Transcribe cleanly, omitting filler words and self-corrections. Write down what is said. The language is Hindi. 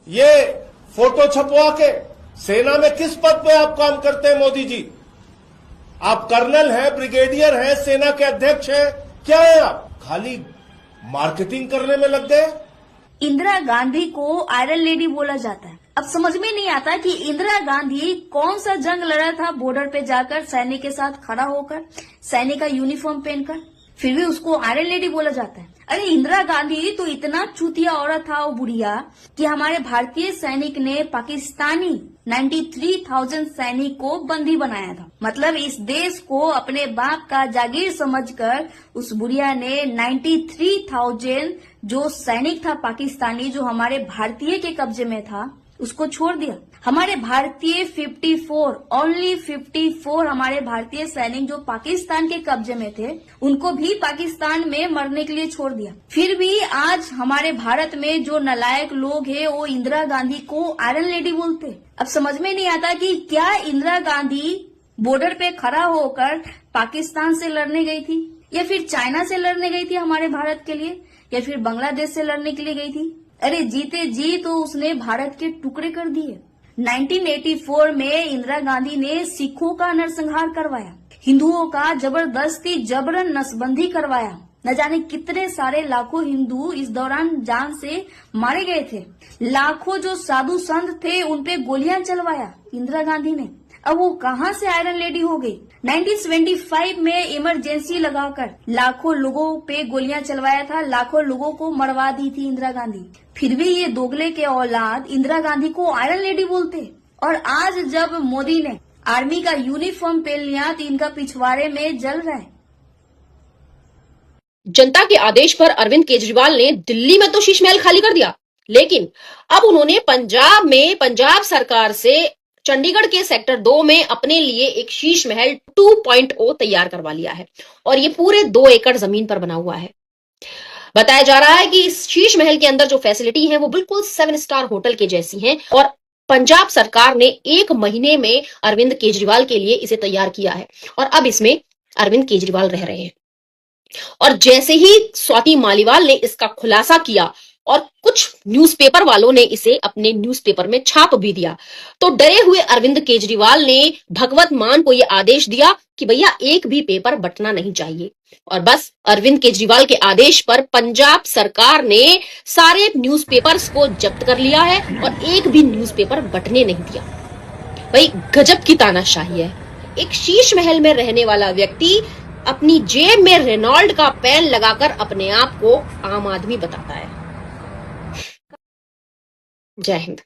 ये फोटो छपवा के सेना में किस पद पे आप काम करते हैं मोदी जी? आप कर्नल हैं, ब्रिगेडियर हैं, सेना के अध्यक्ष हैं, क्या है आप? खाली मार्केटिंग करने में लग गए। इंदिरा गांधी को आयरन लेडी बोला जाता है। अब समझ में नहीं आता कि इंदिरा गांधी कौन सा जंग लड़ा था बॉर्डर पे जाकर सैनिक के साथ खड़ा होकर, सैनिक का यूनिफॉर्म पहनकर, फिर भी उसको आयरन लेडी बोला जाता है। अरे इंदिरा गांधी तो इतना चूतिया औरत था वो बुढ़िया कि हमारे भारतीय सैनिक ने पाकिस्तानी 93,000 सैनिक को बंदी बनाया था। मतलब इस देश को अपने बाप का जागीर समझकर उस बुढ़िया ने 93,000 जो सैनिक था पाकिस्तानी, जो हमारे भारतीय के कब्जे में था, उसको छोड़ दिया। हमारे भारतीय 54, ओनली 54 हमारे भारतीय सैनिक जो पाकिस्तान के कब्जे में थे, उनको भी पाकिस्तान में मरने के लिए छोड़ दिया। फिर भी आज हमारे भारत में जो नालायक लोग हैं वो इंदिरा गांधी को आयरन लेडी बोलते। अब समझ में नहीं आता कि क्या इंदिरा गांधी बॉर्डर पे खड़ा होकर पाकिस्तान से लड़ने गई थी, या फिर चाइना से लड़ने गई थी हमारे भारत के लिए, या फिर बांग्लादेश से लड़ने के लिए गई थी? अरे जीते जी तो उसने भारत के टुकड़े कर दिए। 1984 में इंदिरा गांधी ने सिखों का नरसंहार करवाया, हिंदुओं का जबरदस्ती जबरन नसबंदी करवाया। न जाने कितने सारे लाखों हिंदू इस दौरान जान से मारे गए थे। लाखों जो साधु संत थे उनपे गोलियां चलवाया इंदिरा गांधी ने। अब वो कहां से आयरन लेडी हो गई? 1975 में इमरजेंसी लगाकर लाखों लोगों पे गोलियां चलवाया था, लाखों लोगों को मरवा दी थी इंदिरा गांधी। फिर भी ये दोगले के औलाद इंदिरा गांधी को आयरन लेडी बोलते। और आज जब मोदी ने आर्मी का यूनिफॉर्म पहन लिया तो इनका पिछवाड़े में जल रहा है। जनता के आदेश पर अरविंद केजरीवाल ने दिल्ली में तो शीश महल खाली कर दिया, लेकिन अब उन्होंने पंजाब में पंजाब सरकार से चंडीगढ़ के सेक्टर 2 में अपने लिए एक शीश महल 2.0 तैयार करवा लिया है और ये पूरे 2 एकड़ जमीन पर बना हुआ है। बताया जा रहा है कि इस शीश महल के अंदर जो फैसिलिटी है वो बिल्कुल 7 स्टार होटल के जैसी हैं और पंजाब सरकार ने 1 महीने में अरविंद केजरीवाल के लिए इसे तैयार किया है और अब इसमें अरविंद केजरीवाल रह रहे हैं। और जैसे ही स्वाति मालीवाल ने इसका खुलासा किया और कुछ न्यूज़पेपर वालों ने इसे अपने न्यूज़पेपर में छाप भी दिया, तो डरे हुए अरविंद केजरीवाल ने भगवत मान को यह आदेश दिया कि भैया एक भी पेपर बंटना नहीं चाहिए। और बस अरविंद केजरीवाल के आदेश पर पंजाब सरकार ने सारे न्यूज़पेपर्स को जब्त कर लिया है और एक भी न्यूज़पेपर बंटने नहीं दिया। भाई गजब की तानाशाही है। एक शीश महल में रहने वाला व्यक्ति अपनी जेब में रेनॉल्ड का पेन लगाकर अपने आप को आम आदमी बताता है। जय हिंद।